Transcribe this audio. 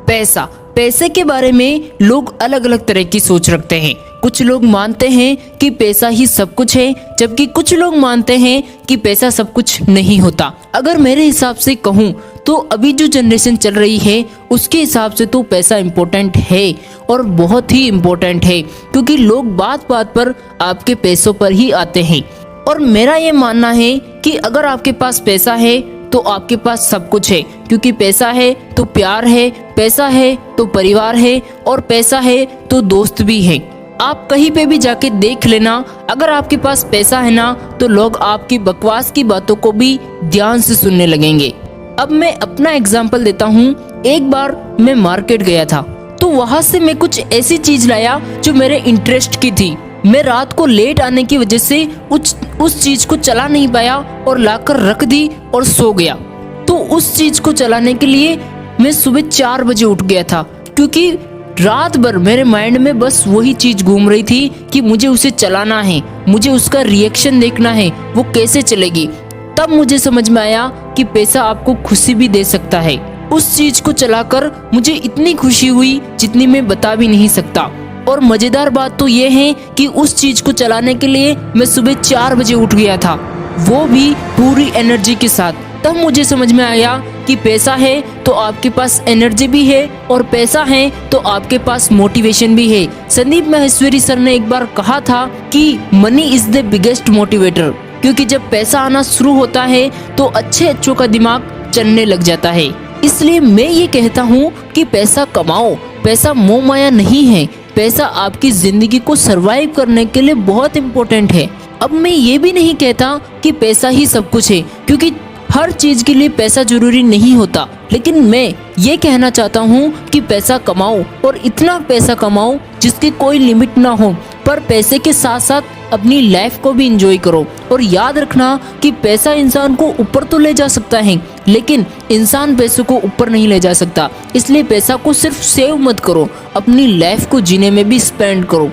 पैसा। पैसे के बारे में लोग अलग अलग तरह की सोच रखते हैं। कुछ लोग मानते हैं कि पैसा ही सब कुछ है, जबकि कुछ लोग मानते हैं कि पैसा सब कुछ नहीं होता। अगर मेरे हिसाब से कहूँ तो अभी जो जनरेशन चल रही है उसके हिसाब से तो पैसा इम्पोर्टेंट है और बहुत ही इम्पोर्टेंट है, क्योंकि लोग बात बात पर आपके पैसों पर ही आते हैं। और मेरा ये मानना है कि अगर आपके पास पैसा है तो आपके पास सब कुछ है, क्योंकि पैसा है तो प्यार है, पैसा है तो परिवार है, और पैसा है तो दोस्त भी है। आप कहीं पे भी जाके देख लेना, अगर आपके पास पैसा है ना तो लोग आपकी बकवास की बातों को भी ध्यान से सुनने लगेंगे। अब मैं अपना एग्जाम्पल देता हूँ। एक बार मैं मार्केट गया था, तो वहाँ से मैं कुछ ऐसी चीज लाया जो मेरे इंटरेस्ट की थी। मैं रात को लेट आने की वजह से उस चीज को चला नहीं पाया और लाकर रख दी और सो गया। तो उस चीज को चलाने के लिए मैं सुबह 4 बजे उठ गया था, क्योंकि रात भर मेरे माइंड में बस वही चीज घूम रही थी कि मुझे उसे चलाना है, मुझे उसका रिएक्शन देखना है, वो कैसे चलेगी। तब मुझे समझ में आया कि पैसा आपको खुशी भी दे सकता है। उस चीज को चलाकर मुझे इतनी खुशी हुई जितनी मैं बता भी नहीं सकता। और मजेदार बात तो ये है कि उस चीज को चलाने के लिए मैं सुबह 4 बजे उठ गया था, वो भी पूरी एनर्जी के साथ। तब मुझे समझ में आया कि पैसा है तो आपके पास एनर्जी भी है, और पैसा है तो आपके पास मोटिवेशन भी है। संदीप माहेश्वरी सर ने एक बार कहा था कि money is the biggest motivator, क्योंकि जब पैसा आना शुरू होता है तो अच्छों का दिमाग चलने लग जाता है। इसलिए मैं ये कहता हूँ कि पैसा कमाओ। पैसा मोह माया नहीं है, पैसा आपकी जिंदगी को सरवाइव करने के लिए बहुत इम्पोर्टेंट है। अब मैं ये भी नहीं कहता कि पैसा ही सब कुछ है, क्योंकि हर चीज के लिए पैसा जरूरी नहीं होता। लेकिन मैं ये कहना चाहता हूँ कि पैसा कमाओ, और इतना पैसा कमाओ जिसकी कोई लिमिट ना हो, पर पैसे के साथ साथ अपनी लाइफ को भी एंजॉय करो। और याद रखना कि पैसा इंसान को ऊपर तो ले जा सकता है, लेकिन इंसान पैसों को ऊपर नहीं ले जा सकता। इसलिए पैसा को सिर्फ सेव मत करो, अपनी लाइफ को जीने में भी स्पेंड करो।